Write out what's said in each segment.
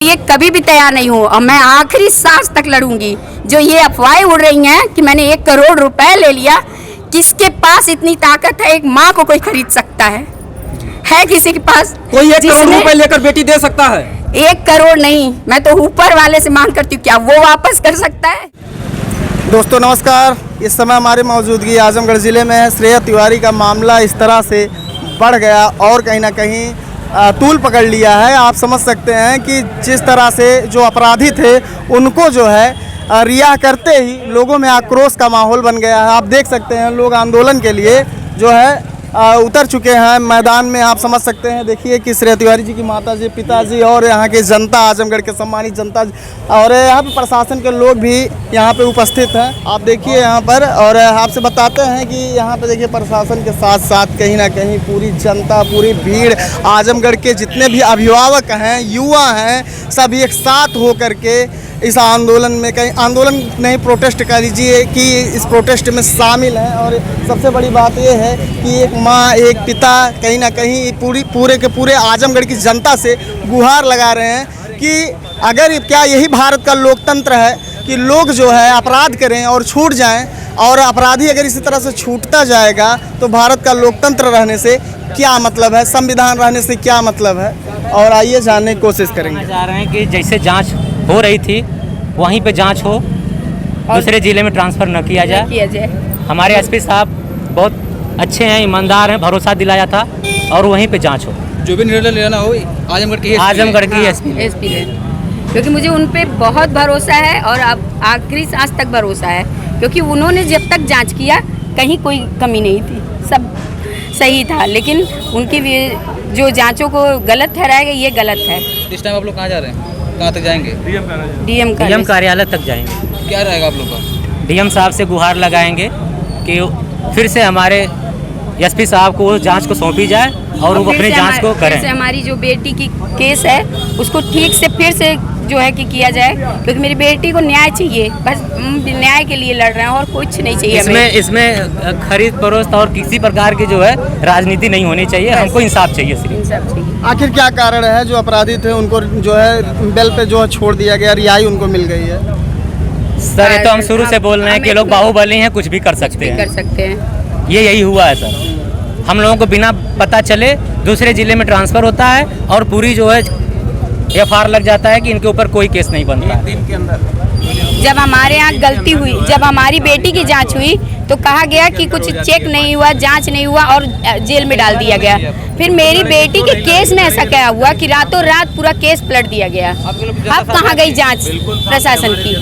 ये कभी भी तैयार नहीं हूँ और मैं आखिरी सांस तक लड़ूंगी। जो ये अफवाहें उड़ रही हैं कि मैंने 1 करोड़ रुपए ले लिया, किसके पास इतनी ताकत है? एक माँ को कोई खरीद सकता है किसी के पास? कोई 1 करोड़ रुपए लेकर बेटी दे सकता है? 1 करोड़ नहीं, मैं तो ऊपर वाले से मांग करती हूँ, क्या वो वापस कर सकता है? दोस्तों नमस्कार। इस समय हमारी मौजूदगी आजमगढ़ ज़िले में है। श्रेया तिवारी का मामला इस तरह से बढ़ गया और कहीं ना कहीं तूल पकड़ लिया है। आप समझ सकते हैं कि जिस तरह से जो अपराधी थे उनको जो है रिहा करते ही लोगों में आक्रोश का माहौल बन गया है। आप देख सकते हैं लोग आंदोलन के लिए जो है उतर चुके हैं मैदान में। आप समझ सकते हैं, देखिए कि श्रेया तिवारी जी की माताजी, पिताजी और यहाँ की जनता, आजमगढ़ के सम्मानित जनता और यहाँ पे प्रशासन के लोग भी यहाँ पे उपस्थित हैं। आप देखिए यहाँ पर, और आपसे बताते हैं कि यहाँ पे देखिए प्रशासन के साथ साथ कहीं ना कहीं पूरी जनता, पूरी भीड़, आजमगढ़ के जितने भी अभिभावक हैं, युवा हैं, सब एक साथ हो करके इस आंदोलन में, कहीं आंदोलन नहीं प्रोटेस्ट कर लीजिए कि इस प्रोटेस्ट में शामिल हैं। और सबसे बड़ी बात यह है कि एक माँ, एक पिता कहीं ना कहीं पूरे के पूरे आजमगढ़ की जनता से गुहार लगा रहे हैं कि अगर क्या यही भारत का लोकतंत्र है कि लोग जो है अपराध करें और छूट जाएं, और अपराधी अगर इसी तरह से छूटता जाएगा तो भारत का लोकतंत्र रहने से क्या मतलब है, संविधान रहने से क्या मतलब है? और आइए जानने की कोशिश करेंगे। जा रहे हैं कि जैसे जांच हो रही थी वहीं पे जांच हो, दूसरे ज़िले में ट्रांसफ़र न किया जाए। हमारे एसपी साहब बहुत अच्छे हैं, ईमानदार हैं, भरोसा दिलाया था और वहीं पे जांच हो। जो भी निर्णय लेना हो आजमगढ़ की एसपी है, क्योंकि मुझे उन पे बहुत भरोसा है और अब आखिरी सांस तक भरोसा है, क्योंकि उन्होंने जब तक जांच किया कहीं कोई कमी नहीं थी, सब सही था। लेकिन उनकी जो जांचों को गलत ठहराया गया, ये गलत है। इस टाइम आप लोग कहाँ जा रहे हैं, कहाँ तक जाएंगे? डीएम कार्यालय तक जाएंगे। क्या रहेगा आप लोग का? डीएम साहब से गुहार लगाएंगे कि फिर से हमारे एसपी साहब को जांच को सौंपी जाए और वो अपनी जांच को करें। हमारी जो बेटी की केस है उसको ठीक से फिर से जो है कि किया जाए, क्योंकि मेरी बेटी को न्याय चाहिए, बस न्याय के लिए लड़ रहे हैं और कुछ नहीं चाहिए। इसमें खरीद फरोख्त और किसी प्रकार की जो है राजनीति नहीं होनी चाहिए, हमको इंसाफ चाहिए, सिर्फ इंसाफ चाहिए। आखिर क्या कारण है जो अपराधी थे उनको जो है बेल पे जो है छोड़ दिया गया, रिहाई उनको मिल गई है? सर ये तो हम शुरू से बोल रहे हैं कि लोग बाहुबली हैं, कुछ भी कर सकते हैं। यही हुआ है सर। हम लोगों को बिना पता चले दूसरे जिले में ट्रांसफ़र होता है और पूरी जो है एफआईआर लग जाता है कि इनके ऊपर कोई केस नहीं बनता। दिन के अंदर जब हमारे यहाँ गलती हुई, जब हमारी बेटी की जांच हुई तो कहा गया कि कुछ चेक नहीं हुआ, जांच नहीं हुआ और जेल में डाल दिया गया। फिर मेरी बेटी के केस में ऐसा क्या हुआ कि रातों रात पूरा केस पलट दिया गया। अब कहाँ गई जांच प्रशासन की?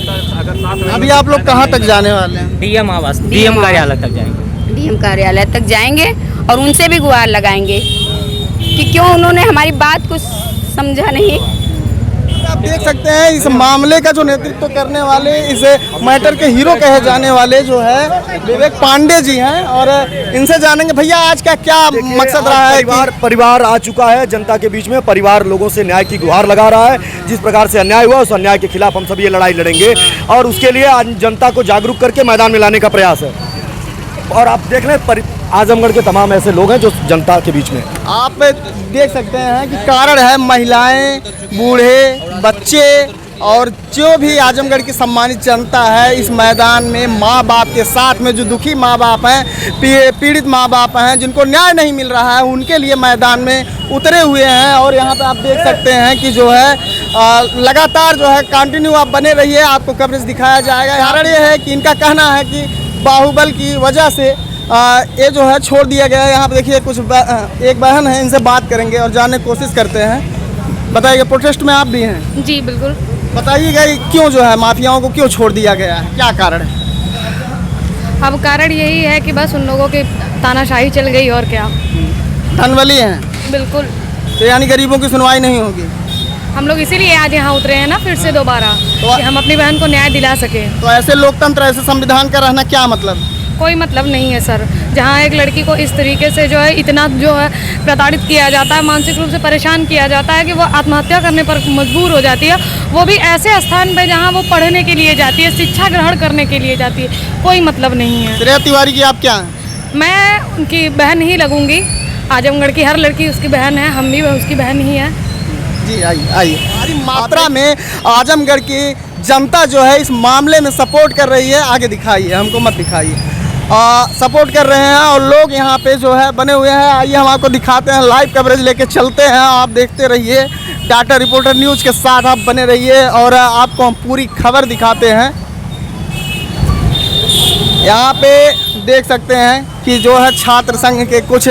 अभी आप लोग कहाँ तक जाने वाले हैं? डीएम कार्यालय तक जाएंगे। डीएम कार्यालय तक जाएंगे और उनसे भी गुहार लगाएंगे कि क्यों उन्होंने हमारी बात को समझा नहीं। आप देख सकते हैं इस मामले का जो नेतृत्व करने वाले, इस मैटर के हीरो कहे जाने वाले जो है विवेक पांडे जी हैं, और इनसे जानेंगे भैया आज का क्या मकसद रहा है। परिवार आ चुका है जनता के बीच में, परिवार लोगों से न्याय की गुहार लगा रहा है। जिस प्रकार से अन्याय हुआ उस अन्याय के खिलाफ हम सब ये लड़ाई लड़ेंगे और उसके लिए आज जनता को जागरूक करके मैदान में लाने का प्रयास है। और आप देख रहे हैं आजमगढ़ के तमाम ऐसे लोग हैं जो जनता के बीच में, आप देख सकते हैं कि कारण है महिलाएं, बूढ़े, बच्चे और जो भी आजमगढ़ की सम्मानित जनता है इस मैदान में माँ बाप के साथ में, जो दुखी माँ बाप हैं, पीड़ित माँ बाप हैं, जिनको न्याय नहीं मिल रहा है, उनके लिए मैदान में उतरे हुए हैं। और यहाँ पे आप देख सकते हैं कि जो है लगातार जो है कंटिन्यू आप बने रहिए, आपको कवरेज दिखाया जाएगा। कारण ये है कि इनका कहना है कि बाहुबल की वजह से ये जो है छोड़ दिया गया है। यहाँ पे देखिए कुछ एक बहन है, इनसे बात करेंगे और जानने की कोशिश करते हैं। बताइए, प्रोटेस्ट में आप भी हैं? जी बिल्कुल। बताइएगा क्यों जो है माफियाओं को क्यों छोड़ दिया गया है, क्या कारण है? अब कारण यही है कि बस उन लोगों की तानाशाही चल गई और क्या। धनबली हैं बिल्कुल। तो यानी गरीबों की सुनवाई नहीं होगी। हम लोग इसीलिए आज यहाँ उतरे हैं ना फिर से दोबारा, कि हम अपनी बहन को न्याय दिला सके। तो ऐसे लोकतंत्र, ऐसे संविधान का रहना क्या मतलब? कोई मतलब नहीं है सर। जहाँ एक लड़की को इस तरीके से जो है इतना जो है प्रताड़ित किया जाता है, मानसिक रूप से परेशान किया जाता है कि वो आत्महत्या करने पर मजबूर हो जाती है, वो भी ऐसे स्थान पे जहाँ वो पढ़ने के लिए जाती है, शिक्षा ग्रहण करने के लिए जाती है, कोई मतलब नहीं है। श्रेया तिवारी की आप क्या हैं? मैं उनकी बहन ही लगूंगी। आजमगढ़ की हर लड़की उसकी बहन है, हम भी उसकी बहन ही है। जी आइए आइए। भारी मात्रा में आजमगढ़ की जनता जो है इस मामले में सपोर्ट कर रही है। आगे दिखाइए, हमको मत दिखाइए। सपोर्ट कर रहे हैं और लोग यहाँ पे जो है बने हुए हैं। आइए हम आपको दिखाते हैं, लाइव कवरेज लेके चलते हैं। आप देखते रहिए, टाटा रिपोर्टर न्यूज़ के साथ आप बने रहिए और आपको हम पूरी खबर दिखाते हैं। यहाँ पे देख सकते हैं कि जो है छात्र संघ के कुछ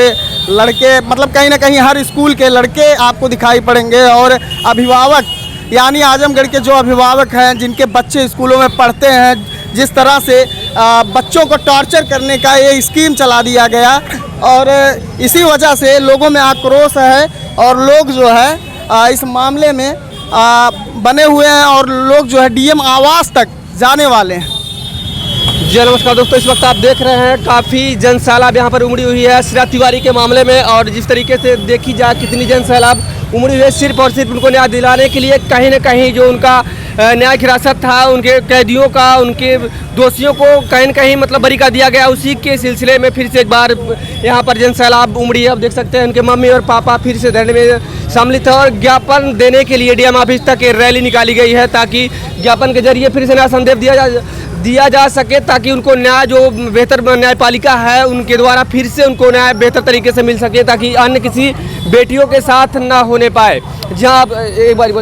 लड़के, मतलब कहीं ना कहीं हर स्कूल के लड़के आपको दिखाई पड़ेंगे और अभिभावक, यानी आजमगढ़ के जो अभिभावक हैं जिनके बच्चे स्कूलों में पढ़ते हैं, जिस तरह से बच्चों को टॉर्चर करने का ये स्कीम चला दिया गया और इसी वजह से लोगों में आक्रोश है और लोग जो है इस मामले में बने हुए हैं और लोग जो है डीएम आवास तक जाने वाले हैं। जी नमस्कार दोस्तों, इस वक्त आप देख रहे हैं काफ़ी जन सैलाब यहाँ पर उमड़ी हुई है श्रेया तिवारी के मामले में। और जिस तरीके से देखी जाए कितनी जन सैलाब उमड़ी हुई है, सिर्फ और सिर्फ उनको न्याय दिलाने के लिए कहीं न कहीं जो उनका न्याय हिरासत था, उनके कैदियों का, उनके दोषियों को कहीं न कहीं मतलब बरी कर दिया गया। उसी के सिलसिले में फिर से एक बार यहाँ पर जन सैलाब उमड़ी है। अब देख सकते हैं उनके मम्मी और पापा फिर से धरने में सम्मिलित है और ज्ञापन देने के लिए डीएम ऑफिस तक एक रैली निकाली गई है ताकि ज्ञापन के जरिए फिर से न्याय संदेश दिया जा सके, ताकि उनको न्याय, जो बेहतर न्यायपालिका है उनके द्वारा फिर से उनको न्याय बेहतर तरीके से मिल सके, ताकि अन्य किसी बेटियों के साथ ना होने पाए। जहाँ आप एक बार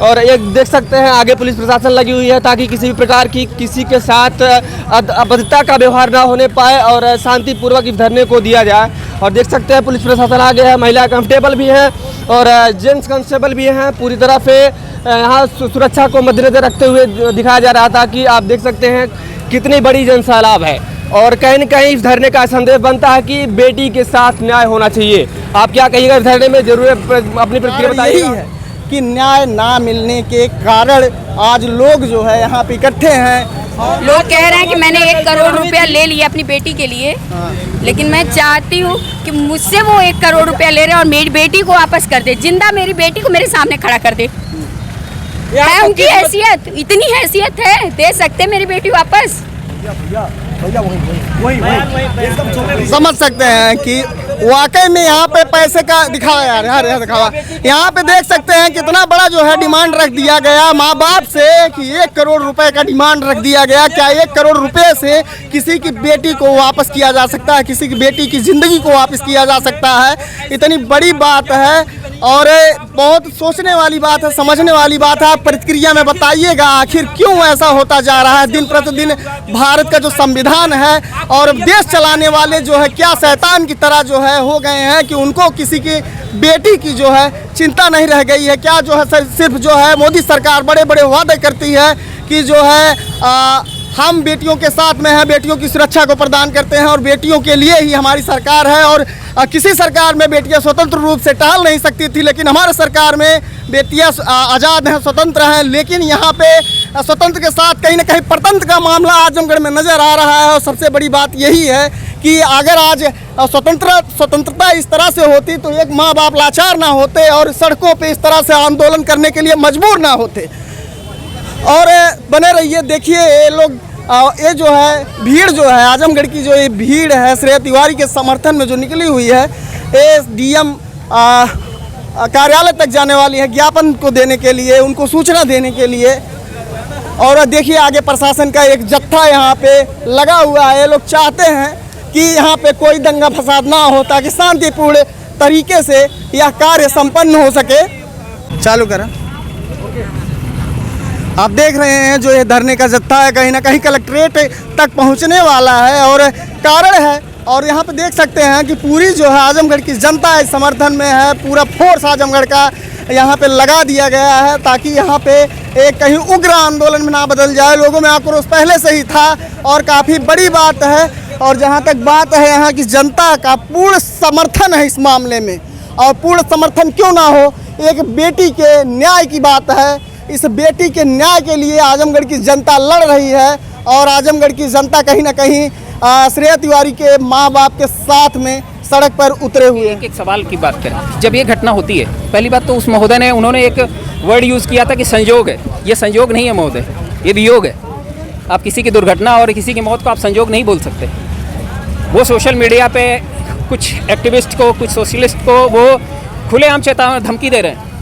और एक देख सकते हैं आगे पुलिस प्रशासन लगी हुई है ताकि किसी भी प्रकार की किसी के साथ अभद्रता का व्यवहार ना होने पाए और शांतिपूर्वक इस धरने को दिया जाए। और देख सकते हैं पुलिस प्रशासन आगे है, महिला कांस्टेबल भी हैं और जेंट्स कांस्टेबल भी हैं। पूरी तरह से यहाँ सुरक्षा को मद्देनजर रखते हुए दिखाया जा रहा था कि आप देख सकते हैं कितनी बड़ी जन सैलाब है और कहीं न कहीं इस धरने का संदेश बनता है कि बेटी के साथ न्याय होना चाहिए। आप क्या कहिएगा इस धरने में? जरूर अपनी प्रतिक्रिया बताइए। कि न्याय ना मिलने के कारण आज लोग जो है यहाँ पे इकट्ठे हैं। लोग कह रहे हैं कि मैंने 1 करोड़ रुपया ले लिया अपनी बेटी के लिए, लेकिन मैं चाहती हूँ कि मुझसे वो 1 करोड़ रुपया ले रहे हैं और मेरी बेटी को वापस कर दे, जिंदा मेरी बेटी को मेरे सामने खड़ा कर दे। है उनकी हैसियत, इतनी हैसियत है, दे सकते मेरी बेटी वापस। समझ सकते हैं कि वाकई में यहाँ पे पैसे का दिखावा यार दिखावा। यहाँ पे देख सकते हैं कितना बड़ा जो है डिमांड रख दिया गया माँ बाप से कि 1 करोड़ रुपए का डिमांड रख दिया गया। क्या 1 करोड़ रुपए से किसी की बेटी को वापस किया जा सकता है? किसी की बेटी की जिंदगी को वापस किया जा सकता है? इतनी बड़ी बात है और बहुत सोचने वाली बात है, समझने वाली बात है। आप प्रतिक्रिया में बताइएगा आखिर क्यों ऐसा होता जा रहा है। दिन प्रतिदिन भारत का जो संविधान है और देश चलाने वाले जो है क्या शैतान की तरह जो है हो गए हैं कि उनको किसी की बेटी की जो है चिंता नहीं रह गई है। क्या जो है सिर्फ जो है मोदी सरकार बड़े बड़े वादे करती है कि जो है हम बेटियों के साथ में हैं, बेटियों की सुरक्षा को प्रदान करते हैं और बेटियों के लिए ही हमारी सरकार है। और किसी सरकार में बेटियां स्वतंत्र रूप से टहल नहीं सकती थी, लेकिन हमारे सरकार में बेटियां आज़ाद हैं, स्वतंत्र हैं। लेकिन यहाँ पे स्वतंत्र के साथ कहीं ना कहीं परतंत्र का मामला आजमगढ़ में नज़र आ रहा है। और सबसे बड़ी बात यही है कि अगर आज स्वतंत्रता इस तरह से होती तो एक माँ बाप लाचार ना होते और सड़कों पे इस तरह से आंदोलन करने के लिए मजबूर ना होते। और बने रहिए, देखिए ये लोग ये जो है भीड़ जो है आजमगढ़ की, जो ये भीड़ है श्रेया तिवारी के समर्थन में जो निकली हुई है, ये डीएम कार्यालय तक जाने वाली है ज्ञापन को देने के लिए, उनको सूचना देने के लिए। और देखिए आगे प्रशासन का एक जत्था यहाँ पे लगा हुआ है। ये लोग चाहते हैं कि यहाँ पे कोई दंगा फसाद ना हो ताकि शांतिपूर्ण तरीके से यह कार्य संपन्न हो सके। चालू करें। आप देख रहे हैं जो ये धरने का जत्था है कहीं ना कहीं कलेक्ट्रेट तक पहुंचने वाला है और कारण है। और यहाँ पे देख सकते हैं कि पूरी जो है आजमगढ़ की जनता इस समर्थन में है। पूरा फोर्स आजमगढ़ का यहाँ पे लगा दिया गया है ताकि यहाँ पे एक कहीं उग्र आंदोलन में ना बदल जाए। लोगों में आक्रोश पहले से ही था और काफ़ी बड़ी बात है। और जहाँ तक बात है यहाँ की जनता का पूर्ण समर्थन है इस मामले में। और पूर्ण समर्थन क्यों ना हो, एक बेटी के न्याय की बात है। इस बेटी के न्याय के लिए आजमगढ़ की जनता लड़ रही है और आजमगढ़ की जनता कहीं ना कहीं श्रेया तिवारी के माँ बाप के साथ में सड़क पर उतरे हुए हैं। एक सवाल की बात करें, जब ये घटना होती है, पहली बात तो उस महोदय ने, उन्होंने एक वर्ड यूज़ किया था कि संयोग है। ये संयोग नहीं है महोदय, ये वियोग है। आप किसी की दुर्घटना और किसी की मौत को आप संयोग नहीं बोल सकते। वो सोशल मीडिया पे कुछ एक्टिविस्ट को, कुछ सोशलिस्ट को वो खुलेआम धमकी दे रहे हैं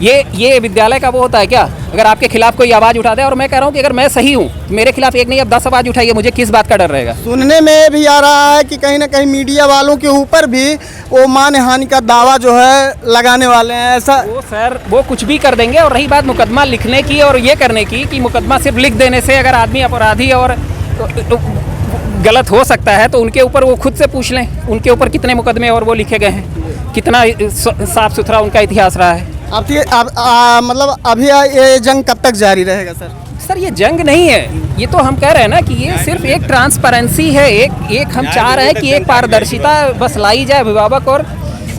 ये विद्यालय का वो होता है क्या? अगर आपके खिलाफ कोई आवाज़ उठा दे, और मैं कह रहा हूँ कि अगर मैं सही हूँ, मेरे खिलाफ एक नहीं अब 10 आवाज़ उठाइए, मुझे किस बात का डर रहेगा? सुनने में भी आ रहा है कि कहीं ना कहीं मीडिया वालों के ऊपर भी वो मानहानि का दावा जो है लगाने वाले हैं, ऐसा? वो सर वो कुछ भी कर देंगे। और रही बात मुकदमा लिखने की और ये करने की कि मुकदमा सिर्फ लिख देने से अगर आदमी अपराधी और गलत हो सकता है, तो उनके ऊपर वो खुद से पूछ लें, उनके ऊपर कितने मुकदमे और वो लिखे गए हैं, कितना साफ सुथरा उनका इतिहास रहा है। मतलब अभी ये जंग कब तक जारी रहेगा सर? सर ये जंग नहीं है, ये तो हम कह रहे हैं ना कि ये सिर्फ एक ट्रांसपेरेंसी है, एक हम चाह रहे हैं कि एक पारदर्शिता बस लाई जाए अभिभावक और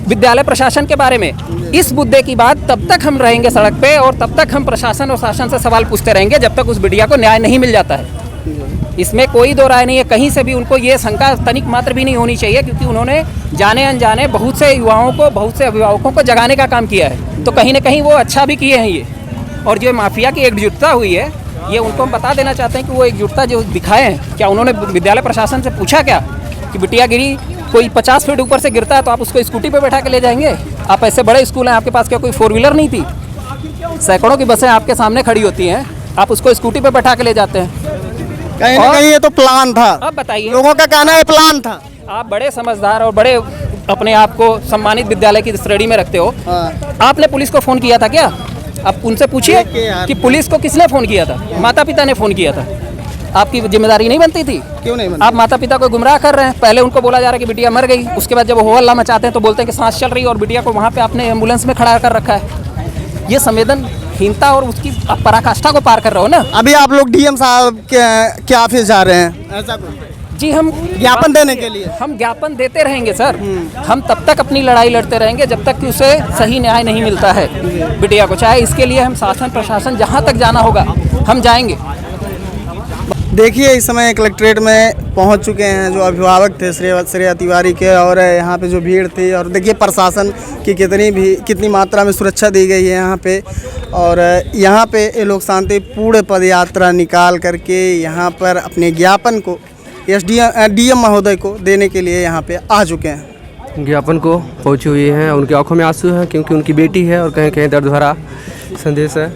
विद्यालय प्रशासन के बारे में। इस मुद्दे की बात तब तक हम रहेंगे सड़क पे और तब तक हम प्रशासन और शासन से सवाल पूछते रहेंगे जब तक उस बिटिया को न्याय नहीं मिल जाता है। इसमें कोई दो राय नहीं है, कहीं से भी उनको ये शंका तनिक मात्र भी नहीं होनी चाहिए, क्योंकि उन्होंने जाने अनजाने बहुत से युवाओं को, बहुत से अभिभावकों को जगाने का काम किया है, तो कहीं ना कहीं वो अच्छा भी किए हैं ये। और जो माफिया की एकजुटता हुई है, ये उनको हम बता देना चाहते हैं कि वो एकजुटता जो दिखाए हैं, क्या उन्होंने विद्यालय प्रशासन से पूछा क्या कि बिटिया गिरी, कोई 50 फीट ऊपर से गिरता है तो आप उसको स्कूटी पे बैठा के ले जाएंगे? आप ऐसे बड़े स्कूल हैं, आपके पास क्या कोई 4 व्हीलर नहीं थी? सैकड़ों की बसें आपके सामने खड़ी होती हैं, आप उसको स्कूटी पे बैठा के ले जाते हैं। कहीं ना कहीं ये तो प्लान था। अब बताइए, लोगों का कहना है प्लान था। आप बड़े समझदार और बड़े अपने आप को सम्मानित विद्यालय की श्रेणी में रखते हो, आपने पुलिस को फ़ोन किया था क्या? आप उनसे पूछिए कि पुलिस को किसने फ़ोन किया था? माता पिता ने फ़ोन किया था। आपकी जिम्मेदारी नहीं बनती थी? क्यों नहीं बनती? आप माता पिता को गुमराह कर रहे हैं। पहले उनको बोला जा रहा है कि बिटिया मर गई, उसके बाद जब वो हल्ला मचाते हैं तो बोलते हैं कि सांस चल रही है, और बिटिया को वहाँ पे आपने एम्बुलेंस में खड़ा कर रखा है। ये संवेदनहीनता और उसकी पराकाष्ठा को पार कर रहे हो ना। अभी आप लोग डीएम साहब के ऑफिस जा रहे हैं, ऐसा कुछ? जी, हम ज्ञापन देने के लिए? हम ज्ञापन देते रहेंगे सर। हम तब तक अपनी लड़ाई लड़ते रहेंगे जब तक कि उसे सही न्याय नहीं मिलता है बिटिया को। चाहे इसके लिए हम शासन प्रशासन जहाँ तक जाना होगा हम जाएंगे। देखिए इस समय कलेक्ट्रेट में पहुंच चुके हैं जो अभिभावक थे श्रेया तिवारी के, और यहाँ पे जो भीड़ थी, और देखिए प्रशासन की कितनी मात्रा में सुरक्षा दी गई है यहाँ पे। और यहाँ पे ये लोग शांतिपूर्ण पदयात्रा निकाल करके यहाँ पर अपने ज्ञापन को डीएम महोदय को देने के लिए यहाँ पे आ चुके हैं। ज्ञापन को पहुँची हुई हैं, उनकी आंखों में आंसू हैं क्योंकि उनकी बेटी है और कहीं कहीं दर्द भरा संदेश है।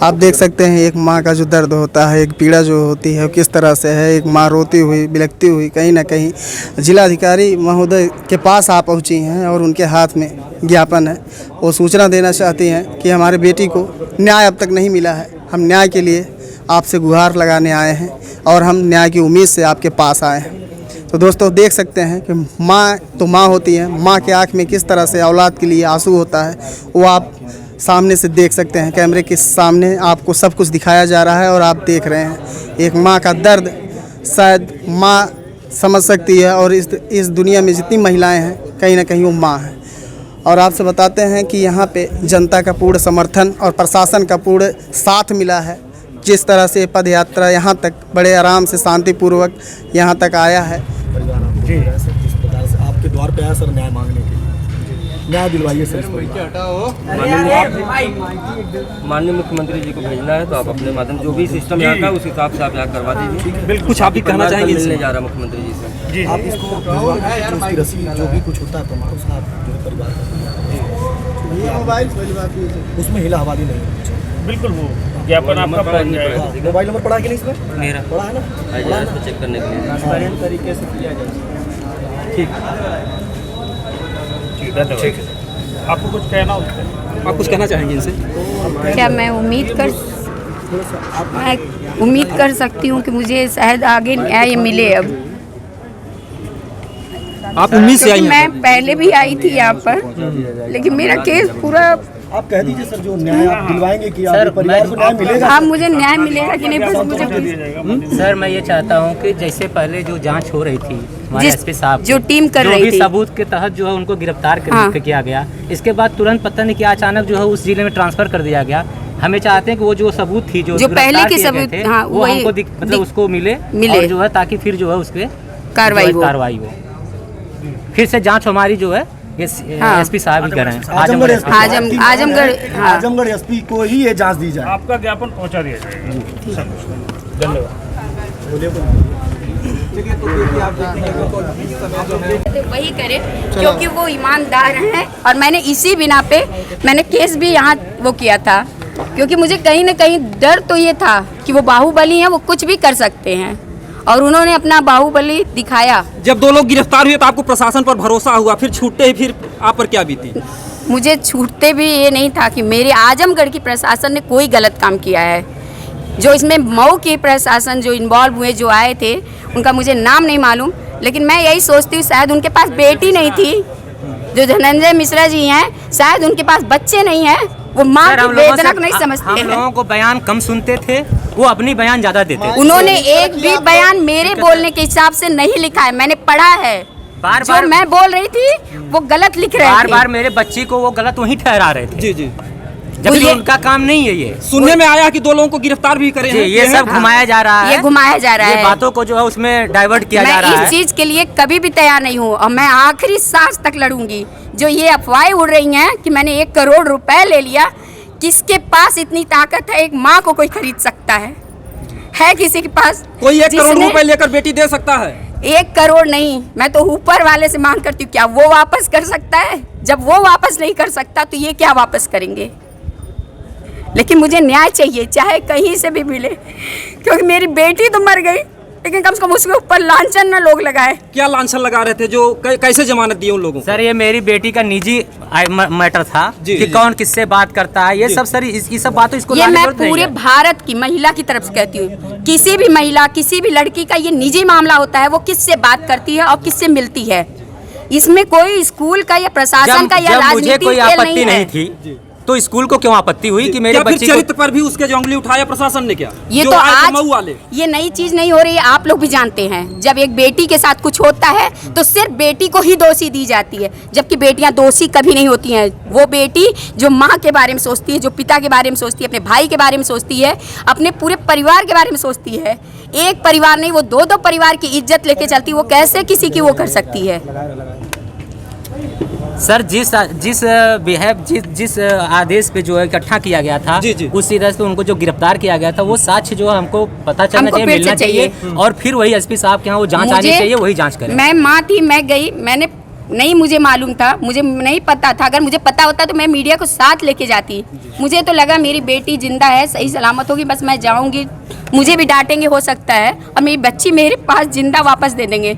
आप देख सकते हैं एक माँ का जो दर्द होता है, एक पीड़ा जो होती है, किस तरह से है। एक माँ रोती हुई, बिलखती हुई कहीं ना कहीं जिलाधिकारी महोदय के पास आ पहुँची हैं, और उनके हाथ में ज्ञापन है। वो सूचना देना चाहती हैं कि हमारे बेटी को न्याय अब तक नहीं मिला है, हम न्याय के लिए आपसे गुहार लगाने आए हैं, और हम न्याय की उम्मीद से आपके पास आए हैं। तो दोस्तों देख सकते हैं कि माँ तो माँ होती है, माँ के आँख में किस तरह से औलाद के लिए आंसू होता है, वो आप सामने से देख सकते हैं। कैमरे के सामने आपको सब कुछ दिखाया जा रहा है और आप देख रहे हैं। एक माँ का दर्द शायद माँ समझ सकती है, और इस दुनिया में जितनी महिलाएं हैं कहीं ना कहीं वो माँ हैं। और आपसे बताते हैं कि यहाँ पे जनता का पूर्ण समर्थन और प्रशासन का पूर्ण साथ मिला है। जिस तरह से पद यात्रा यहाँ तक बड़े आराम से शांतिपूर्वक यहाँ तक आया है। जी, जिस प्रकार से आपके द्वार पे आया सर न्याय मांगने के लिए, न्याय दिलवाइए सर। माननीय मुख्यमंत्री जी को भेजना है तो आप अपने माध्यम जो भी सिस्टम यहाँ का उस हिसाब से आप यहाँ करवा दीजिए। बिल्कुल, कुछ आप भी कहना चाहेंगे? मिलने जा रहा मुख्यमंत्री जी से। आप इसको उसकी रसीद जो भी कुछ होता है तो उसका जो परिवार उसमें हिला हवाली नहीं होनी चाहिए। बिल्कुल, वो ज्ञापन आपका पहुँच जाएगा। मोबाइल नंबर पड़ा है कि नहीं इसमें? मेरा पड़ा है ना, चेक करने के लिए ट्रांसपेरेंट तरीके से किया जाए। ठीक है। आपको कुछ कहना होता है? आप कुछ कहना चाहेंगे इनसे? क्या मैं उम्मीद कर सकती हूँ कि मुझे शायद आगे न्याय मिले। अब आप उम्मीद से आई हैं? मैं पहले भी आई थी यहाँ पर, लेकिन मेरा केस पूरा। आप कह दीजिए सर जो न्याय आप दिलवाएंगे कि आपके परिवार को न्याय मिलेगा। आप मुझे न्याय मिलेगा कि नहीं, बस मुझे। सर मैं ये चाहता हूँ कि जैसे पहले जो जांच हो रही थी हमारे एसपी साहब जो टीम कर रही थी, सबूत के तहत जो है उनको गिरफ्तार किया गया। इसके बाद तुरंत पता नहीं क्या अचानक जो है उस जिले में ट्रांसफर कर दिया गया। हमें चाहते हैं कि वो जो सबूत थी जो पहले के सबूत थे, वो हमको मतलब उसको मिले और जो है ताकि फिर जो है उस पर कार्रवाई हो। फिर से जाँच हमारी जो है एसपी साहब ही करें। आजमगढ़ एसपी को ही ये जांच दी जाए। आपका ज्ञापन पहुंचा दिया जाएगा। धन्यवाद। तो वही करे क्योंकि वो ईमानदार हैं और मैंने इसी बिना पे मैंने केस भी यहाँ वो किया था क्योंकि मुझे कहीं ना कहीं डर तो ये था कि वो बाहुबली हैं, वो कुछ भी कर सकते हैं और उन्होंने अपना बाहुबली दिखाया। जब दो लोग गिरफ्तार हुए तो आपको प्रशासन पर भरोसा हुआ, फिर छूटते ही फिर आप पर क्या बीती? मुझे छूटते भी ये नहीं था कि मेरे आजमगढ़ की प्रशासन ने कोई गलत काम किया है। जो इसमें मऊ की प्रशासन जो इन्वॉल्व हुए, जो आए थे, उनका मुझे नाम नहीं मालूम, लेकिन मैं यही सोचती हूँ शायद उनके पास बेटी नहीं थी। जो धनंजय मिश्रा जी हैं, शायद उनके पास बच्चे नहीं हैं, वो माँ की वेदना को नहीं समझते हम हैं। लोगों को बयान कम सुनते थे, वो अपनी बयान ज्यादा देते थे। उन्होंने एक भी बयान मेरे बोलने के हिसाब से नहीं लिखा है, मैंने पढ़ा है। बार जो मैं बोल रही थी वो गलत लिख रहे थे। बार बार मेरे बच्ची को वो गलत वहीं ठहरा रहे थे। जी जी, जबकि उनका काम नहीं है ये। सुनने में आया कि दो लोगों को गिरफ्तार भी करे हैं। ये सब घुमाया जा रहा है, ये घुमाया जा रहा ये है। बातों को जो है उसमें डाइवर्ट किया जा रहा है। मैं इस चीज के लिए कभी भी तैयार नहीं हूँ और मैं आखिरी सांस तक लड़ूंगी। जो ये अफवाहें उड़ रही हैं कि मैंने 1 करोड़ रुपए ले लिया, किसके पास इतनी ताकत है? एक माँ को कोई खरीद सकता है किसी के पास? कोई 1 करोड़ रुपए लेकर बेटी दे सकता है? 1 करोड़ नहीं, मैं तो ऊपर वाले से मांग करती हूँ, क्या वो वापस कर सकता है? जब वो वापस नहीं कर सकता तो ये क्या वापस करेंगे? लेकिन मुझे न्याय चाहिए, चाहे कहीं से भी मिले, क्योंकि मेरी बेटी तो मर गई, लेकिन कम से कम उसके ऊपर लांछन न लोग लगाए। क्या लांछन लगा रहे थे? जो कैसे जमानत दी उन लोगों को? सर, ये मेरी बेटी का निजी मैटर था जी, कि जी, कौन किससे बात करता है, ये सब सर, ये सब बातें इसको ये लाने मैं की जरूरत नहीं पूरे है। भारत की महिला की तरफ से कहती हूँ, किसी भी महिला, किसी भी लड़की का ये निजी मामला होता है, वो किससे बात करती है और किससे मिलती है। इसमें कोई स्कूल का या प्रशासन का या जब मुझे राजनीति कोई खेल आपत्ति नहीं है। थी तो स्कूल को क्यों आपत्ति हुई कि मेरे क्या फिर बच्चे को? चरित्र पर भी उसके जो उंगली उठाया प्रशासन ने? क्या ये जो तो आए थे आज मऊ वाले? ये नई चीज नहीं हो रही है, आप लोग भी जानते हैं। जब एक बेटी के साथ कुछ होता है तो सिर्फ बेटी को ही दोषी दी जाती है, जबकि बेटियां दोषी कभी नहीं होती हैं। वो बेटी जो माँ के बारे में सोचती है, जो पिता के बारे में सोचती है, अपने भाई के बारे में सोचती है, अपने पूरे परिवार के बारे में सोचती है। एक परिवार नहीं, वो 2-2 परिवार की इज्जत लेके चलती, वो कैसे किसी की वो कर सकती है? सर, जिस आदेश पे जो है इकट्ठा किया गया था, जी, जी। उसी तरह से उनको जो गिरफ्तार किया गया था, वो साक्ष्य जो है हमको पता चलना हमको चाहिए, फिर मिलना से चाहिए और फिर वही एसपी साहब के यहाँ वो जांच आनी चाहिए, वही जांच करें। मैं माँ थी, मैं गई, मैंने नहीं, मुझे मालूम था, मुझे नहीं पता था। अगर मुझे पता होता तो मैं मीडिया को साथ लेके जाती। मुझे तो लगा मेरी बेटी जिंदा है, सही सलामत होगी, बस मैं जाऊंगी, मुझे भी डांटेंगे हो सकता है, और मेरी बच्ची मेरे पास जिंदा वापस दे देंगे।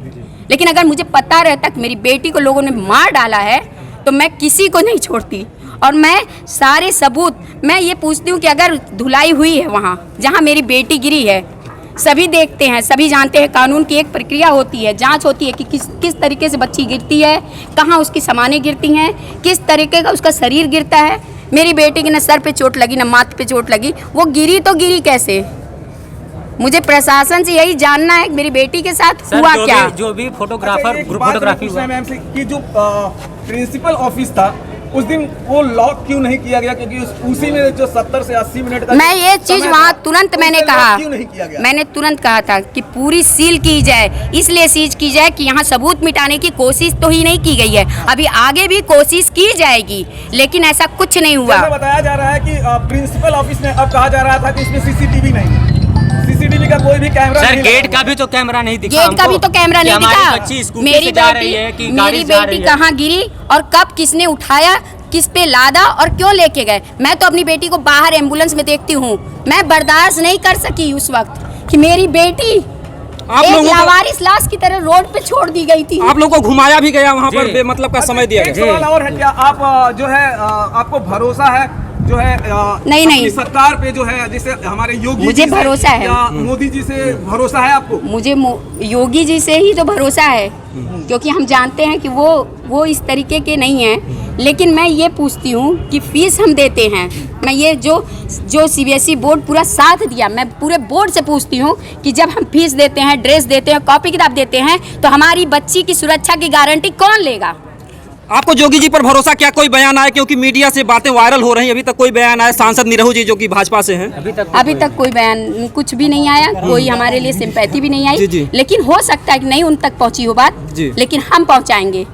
लेकिन अगर मुझे पता रहता कि मेरी बेटी को लोगों ने मार डाला है तो मैं किसी को नहीं छोड़ती। और मैं सारे सबूत, मैं ये पूछती हूँ कि अगर धुलाई हुई है वहाँ जहाँ मेरी बेटी गिरी है, सभी देखते हैं, सभी जानते हैं, कानून की एक प्रक्रिया होती है, जांच होती है कि किस तरीके से बच्ची गिरती है, कहाँ उसकी सामानें गिरती हैं, किस तरीके का उसका शरीर गिरता है। मेरी बेटी की न सर पे चोट लगी, न माथे पे चोट लगी, वो गिरी तो गिरी कैसे? मुझे प्रशासन से यही जानना है कि मेरी बेटी के साथ सर, हुआ क्या। जो भी फोटोग्राफर ग्रुप फोटोग्राफी हुआ, कि जो प्रिंसिपल ऑफिस था उस दिन वो लॉक क्यों नहीं किया गया? क्योंकि उसी में जो 70 से 80 मिनट का मैं ये चीज वहाँ तुरंत मैंने कहा, क्यों नहीं किया गया? मैंने तुरंत कहा था कि पूरी सील की जाए, इसलिए सीज की जाए कि यहाँ सबूत मिटाने की कोशिश तो ही नहीं की गई है, अभी आगे भी कोशिश की जाएगी, लेकिन ऐसा कुछ नहीं हुआ। जैसे बताया जा रहा है कि प्रिंसिपल ऑफिस में अब कहा जा रहा था कि इसमें सीसीटीवी नहीं, सीसीटीवी का कोई भी कैमरा सर, नहीं गेट लगा। का भी तो कैमरा नहीं दिखा, गेट का भी तो कैमरा नहीं हमारी बच्ची दिखा। स्कूटी से जा रही है कि गाड़ी मेरी से जा रही बेटी है। कहाँ गिरी और कब किसने उठाया, किस पे लादा और क्यों लेके गए? मैं तो अपनी बेटी को बाहर एम्बुलेंस में देखती हूँ, मैं बर्दाश्त नहीं कर सकी उस वक्त कि मेरी बेटी एक लावारिस लाश की तरह रोड पे छोड़ दी गई थी। आप लोगों को घुमाया भी गया वहाँ पर, जी। बेमतलब का समय दिया एक गया। सवाल और है, क्या आप जो है आपको भरोसा है जो है नहीं, अपनी नहीं। सरकार पे जो है, जैसे हमारे योगी मुझे जी से भरोसा है। या मोदी जी से भरोसा है आपको? मुझे योगी जी से ही तो भरोसा है, क्योंकि हम जानते हैं कि वो इस तरीके के नहीं हैं। लेकिन मैं ये पूछती हूँ कि फीस हम देते हैं, मैं ये जो सीबीएसई बोर्ड पूरा साथ दिया, मैं पूरे बोर्ड से पूछती हूँ कि जब हम फीस देते हैं, ड्रेस देते हैं, कॉपी किताब देते हैं, तो हमारी बच्ची की सुरक्षा की गारंटी कौन लेगा? आपको योगी जी पर भरोसा? क्या कोई बयान आया? क्योंकि मीडिया से बातें वायरल हो रही हैं, अभी तक कोई बयान आया? सांसद निरहू जी जो कि भाजपा से हैं, अभी तक कोई बयान कुछ भी नहीं आया, कोई हमारे लिए सिंपैथी भी नहीं आई। जी, जी। लेकिन हो सकता है कि नहीं उन तक पहुंची हो बात, जी। लेकिन हम पहुंचाएंगे।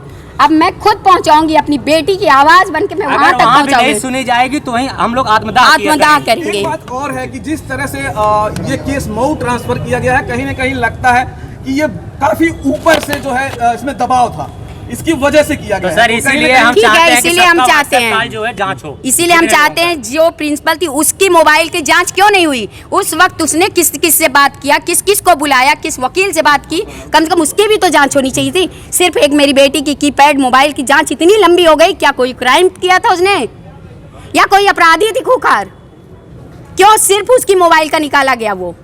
अब मैं खुद पहुंचाऊंगी, अपनी बेटी की आवाज बन के मैं वहां तक नहीं पहुंचाऊंगी, सुनी जाएगी तो वहीं हम लोग आत्मदाह करेंगे। एक बात और है कि जिस तरह से ये केस मऊ ट्रांसफर किया गया है, कहीं ना कहीं लगता है कि ये काफी ऊपर से जो है इसमें दबाव था, इसकी वजह से किया गया। तो सर इसीलिए हम ठीक है, चाहते हैं कि इसीलिए हम सबका चाहते WhatsApp हैं। कॉल जो है जांच हो। इसीलिए हम चाहते हैं जो प्रिंसिपल थी उसकी मोबाइल की जांच क्यों नहीं हुई? उस वक्त उसने किस किस से बात किया, किस किस को बुलाया, किस वकील से बात की, कम से कम उसकी भी तो जांच होनी चाहिए थी। सिर्फ एक मेरी बेटी की कीपैड मोबाइल की जांच इतनी लंबी हो गई, क्या कोई क्राइम किया था उसने या कोई अपराधी थी खूंखार? क्यों सिर्फ उसकी मोबाइल का निकाला गया? वो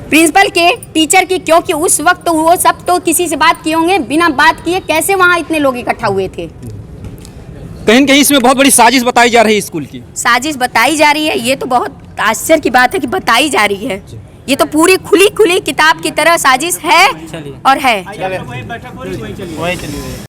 प्रिंसिपल के टीचर की, क्योंकि उस वक्त तो वो सब तो किसी से बात किए होंगे, बिना बात किए कैसे वहाँ इतने लोग इकट्ठा हुए थे? कहीं न कहीं इसमें बहुत बड़ी साजिश बताई जा रही है स्कूल की। साजिश बताई जा रही है, ये तो बहुत आश्चर्य की बात है कि बताई जा रही है। ये तो पूरी खुली खुली किताब की तरह साजिश है और है।